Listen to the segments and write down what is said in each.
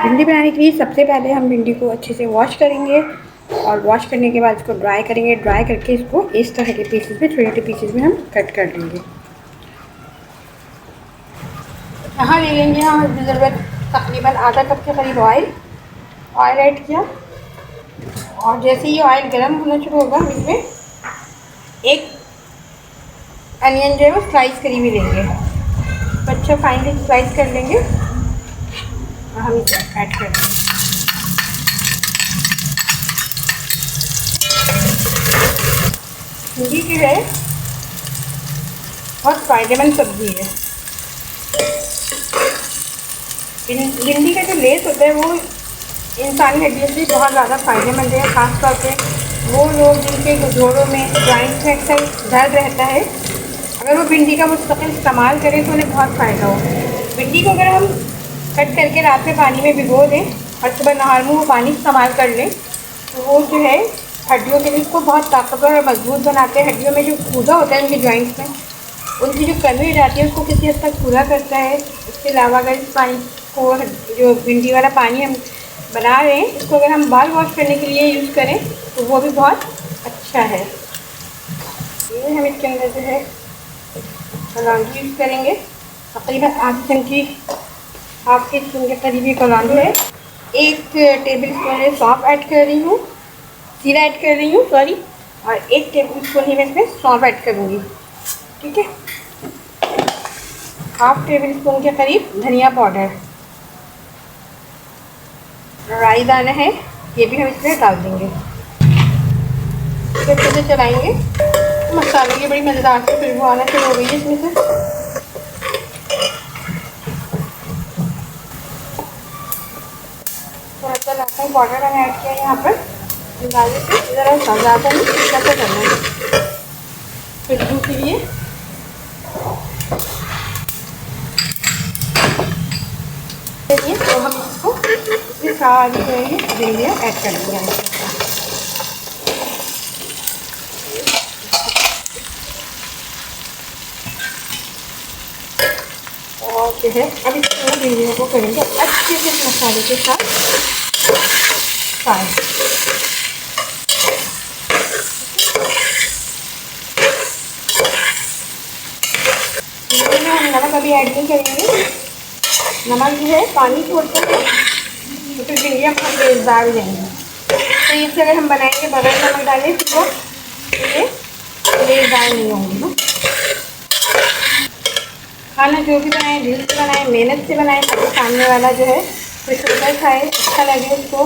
भिंडी बनाने के लिए सबसे पहले हम भिंडी को अच्छे से वॉश करेंगे और वॉश करने के बाद इसको ड्राई करेंगे। ड्राई करके इसको इस तरह के पीसेस में, छोटे छोटे पीसेस में हम कट कर लेंगे। यहाँ ले लेंगे हम ज़रूरत तकरीबन आधा कप के करीब ऑयल ऐड किया और जैसे ही ऑयल गर्म होना शुरू होगा हम इसमें एक अनियन जो है वो स्लाइस करी हुई लेंगे, तो अच्छा फाइनली स्लाइस कर लेंगे और हम इसे ऐड कर देंगे। भिंडी की है बहुत फ़ायदेमंद सब्ज़ी है। भिंडी का जो लेस होता है वो इंसानी हड्डियों से बहुत ज़्यादा फ़ायदेमंद है। ख़ास तौर पे वो लोग जिनके जोड़ों में, जॉइंट्स में अक्सर दर्द रहता है, अगर वो भिंडी का मुस्तकिल इस्तेमाल करें तो उन्हें बहुत फ़ायदा हो। भिंडी को अगर हम कट करके रात में पानी में भिगो दें और सुबह नहार मुँह वो पानी इस्तेमाल कर लें तो वो जो है हड्डियों के लिए इसको बहुत ताकतवर और मजबूत बनाते हैं। हड्डियों में जो कूदा होता है उनके जॉइंट्स में, उनकी जो कमी हो जाती है उसको किसी हद तक पूरा करता है। इसके अलावा अगर इस पानी को, जो भिंडी वाला पानी हम बना रहे हैं, इसको अगर हम बाल वॉश करने के लिए यूज़ करें तो वो भी बहुत अच्छा है। ये हम इसके अंदर जो है कलौंजी यूज़ करेंगे, तकरीबन आधी चमची, हाफ के स्पून के करीब ये कलौंजी है। 1 टेबल स्पून सौंफ ऐड कर रही हूँ, जीरा ऐड कर रही हूँ सॉरी, और 1 टेबल स्पून ही मैं इसमें सौंफ ऐड करूँगी। ठीक है, हाफ टेबल स्पून के करीब धनिया पाउडर, राई दाना है ये भी हम इसमें डाल देंगे। अच्छे से चलाएंगे। मसाले की बड़ी मज़ेदार से खुशबू आना शुरू हो गई है इसमें से। थोड़ा सा लहसुन पाउडर मैंने ऐड किया यहाँ पर, अंदाजे से ज़रा ज़्यादा नहीं, थोड़ा सा करना है खुशबू के लिए। तो हम इसको इसमें सारी रहेंगे भिंडियाँ ऐड कर देंगे और जो है अब इसको भिंडियों को करेंगे अच्छे से मसाले के साथ फ्राई। भिंडी में हम नमक अभी ऐड नहीं करेंगे, नमक जो है पानी छोड़ता है तो फिर भिंडियाँ बहुत तेज़दार हो जाएंगी। तो इससे अगर हम बनाएंगे बगैर नमक डालें तो ये तेज़दार नहीं होंगी ना। खाना जो भी बनाए दिल से बनाए, मेहनत से बनाए, ताकि सामने वाला जो है खुश होकर खाए, अच्छा लगे उसको।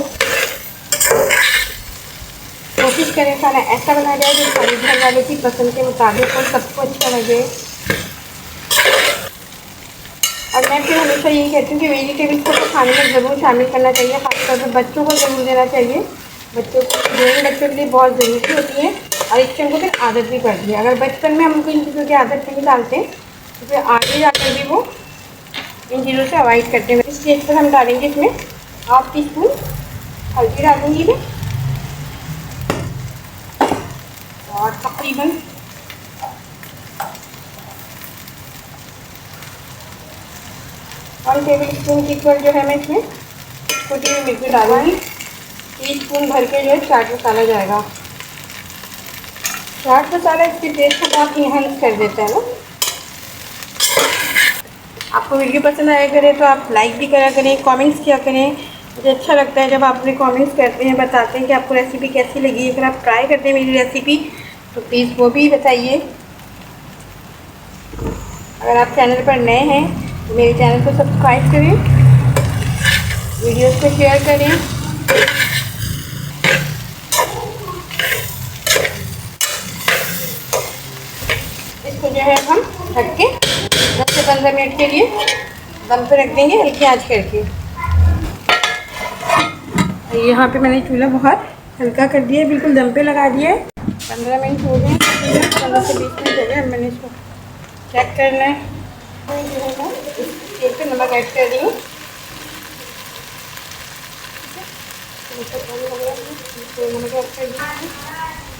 कोशिश करें खाना ऐसा बना जाए जो सारे घर वालों की पसंद के मुताबिक और सबको अच्छा लगे। और मैं फिर हमेशा यही कहती हूँ कि वेजिटेबल्स को तो खाने में ज़रूर शामिल करना चाहिए, खासतौर पर बच्चों को ज़रूर देना चाहिए। बच्चों के लिए बहुत ज़रूरी होती है और इससे उनको फिर आदत भी पड़ती है। अगर बचपन में हम उनको इन चीज़ों की आदत नहीं डालते तो फिर आगे जाकर भी वो इन चीज़ों से अवॉइड करते हैं। इस स्टेज पर हम डालेंगे इसमें हाफ टी स्पून हल्दी डालूँगी मैं और तकरीबन 1 टेबल स्पून की जो है मैं इसमें छोटी हुई मिर्ची डालूँगी। टीस्पून भर के जो है चाट मसाला जाएगा। चाट मसाला इसके टेस्ट को बहुत इन्हांस कर देता है ना। आपको वीडियो पसंद आया करे तो आप लाइक भी करा करें, कमेंट्स किया करें। मुझे अच्छा लगता है जब आप अपने कमेंट्स करते हैं, बताते हैं कि आपको रेसिपी कैसी लगी। अगर आप ट्राई करते हैं मेरी रेसिपी तो प्लीज़ वो भी बताइए। अगर आप चैनल पर नए हैं तो मेरे चैनल को सब्सक्राइब करें, वीडियोस को शेयर करें। इसको जो है हम ढक के 10 से 15 मिनट के लिए दम पे रख देंगे, हल्की आंच करके। यहाँ पे मैंने चूल्हा बहुत हल्का कर दिया है, बिल्कुल दम पे लगा दिया है। 15 मिनट हो गए, 15 से 20 मिनट हो गए। अब मैंने इसको चेक करना है। इस पे नमक ऐड कर रही हूँ।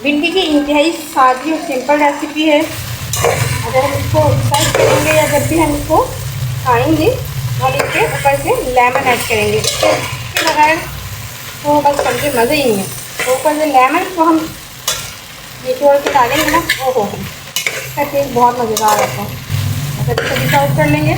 भिंडी की इंतहाई सादी और सिंपल रेसिपी है। अगर हम इसको एक्सरसाइज करेंगे या जब भी हम इसको खाएंगे और इसके ऊपर से लेमन ऐड करेंगे। इसके बगैर तो बस सब्जी मज़े ही नहीं है। तो ऊपर से लेमन को हम निचोड़ के डालेंगे ना, ओहो इसका टेस्ट बहुत मज़ेदार आता है। सब्जी सर्व कर लेंगे।